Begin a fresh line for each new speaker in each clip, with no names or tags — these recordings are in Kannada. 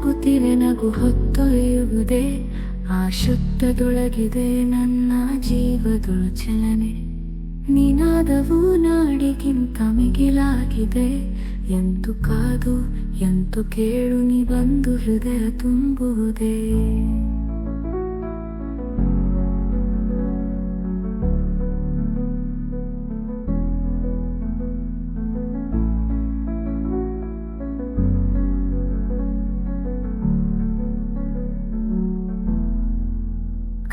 ನಗುತ್ತಿರೆ ನಗು ಹೊತ್ತೊಯ್ಯುವುದೇ ಆ ಶಬ್ದದೊಳಗಿದೆ ನನ್ನ ಜೀವದೊಳು ಚಲನೆ. ನಿನಾದವು ನಾಡಿಗಿಂತ ಮಿಗಿಲಾಗಿದೆ. ಎಂತು ಕಾದು ಎಂತು ಕೇಳು ನೀ ಬಂದು ಹೃದಯ ತುಂಬುವುದೇ.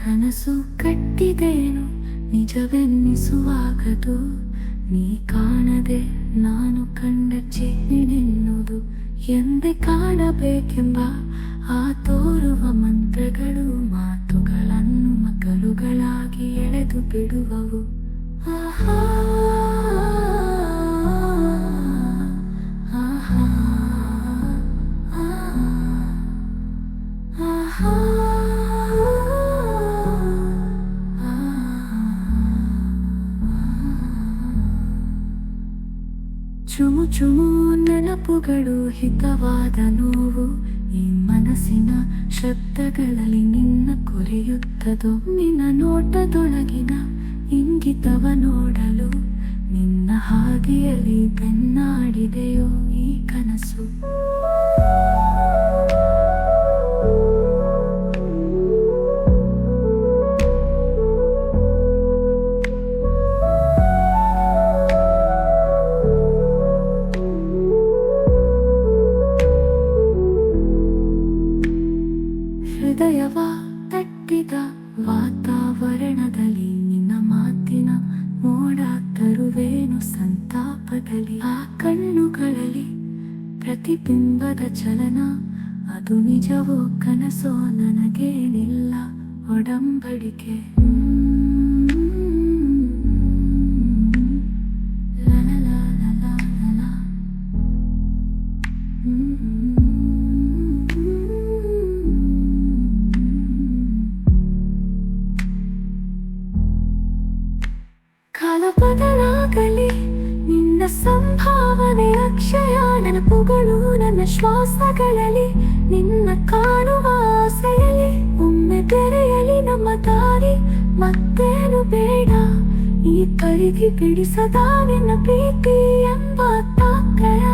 ಕನಸು ಕಟ್ಟಿದೇನು ನಿಜವೆನ್ನಿಸುವಾಗದು. ನೀ ಕಾಣದೆ ನಾನು ಕಂಡ ಚಿಹ್ನೆನ್ನುವುದು. ಎಂದೇ ಕಾಣಬೇಕೆಂಬ ಆ ತೋರುವ ಮಂತ್ರಗಳು ಮಾತುಗಳನ್ನು ಮಗಲುಗಳಾಗಿ ಎಳೆದು ಬಿಡುವವು. ಆಹಾ ಆಹಾ ಆಹಾ ಚುಮು ಚುಮು ನೆನಪುಗಳು ಹಿತವಾದ ನೋವು. ಈ ಮನಸ್ಸಿನ ಶಬ್ದಗಳಲ್ಲಿ ನಿನ್ನ ಕೊರೆಯುತ್ತದೋ. ನಿನ್ನ ನೋಟದೊಳಗಿನ ಇಂಗಿತವ ನೋಡಲು ನಿನ್ನ ಹಾದಿಯಲ್ಲಿ ಬೆನ್ನಾಡಿದೆಯೋ ಈ ಕನಸು. ಹೃದಯವ ತಟ್ಟಿದ ವಾತಾವರಣದಲ್ಲಿ ನಿನ್ನ ಮಾತಿನ ಮೋಡ ತರುವೇನು ಸಂತಾಪದಲ್ಲಿ. ಆ ಕಣ್ಣುಗಳಲ್ಲಿ ಪ್ರತಿಬಿಂಬದ ಚಲನ, ಅದು ನಿಜವೋ ಕನಸೋ ನನಗೇನಿಲ್ಲ ಒಡಂಬಡಿಕೆ. ಕಾಲ ಬದಲಾಗಲಿ ನಿನ್ನ ಸಂಭಾವನೆ ಅಕ್ಷಯ. ನೆನಪುಗಳು ನನ್ನ ಶ್ವಾಸಗಳಲ್ಲಿ ನಿನ್ನ ಕಾಣುವ ಆಸೆಯಲ್ಲಿ. ಒಮ್ಮೆ ಬೆರೆಯಲಿ ನಮ್ಮ ದಾರಿ ಮತ್ತೇನು ಬೇಡ. ಈ ಪರಿಧಿ ಬಿಡಿಸದ ನಿನ್ನ ಪ್ರೀತಿ ಎಂಬ ತಾಕಯ.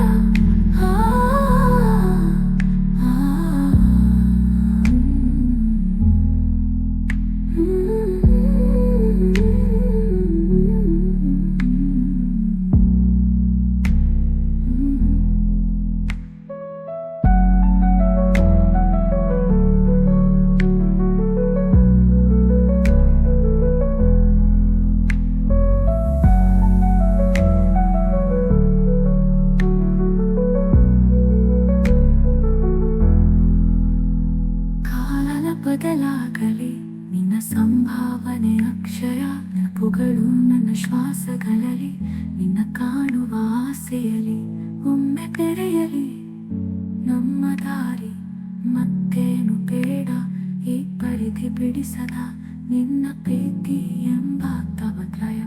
ಬದಲಾಗಲಿ ನಿನ್ನ ಸಂಭಾವನೆ ಅಕ್ಷಯ. ನೆನಪುಗಳು ನನ್ನ ಶ್ವಾಸಗಳಲ್ಲಿ ನಿನ್ನ ಕಾಣುವ ಆಸೆಯಲ್ಲಿ. ಒಮ್ಮೆ ಬೆರೆಯಲಿ ನಮ್ಮ ದಾರಿ ಮತ್ತೇನು ಬೇಡ. ಈ ಪರಿಧಿ ಬಿಡಿಸದ ನಿನ್ನ ಪ್ರೀತಿ ಎಂಬ ತವತ್ರಯ.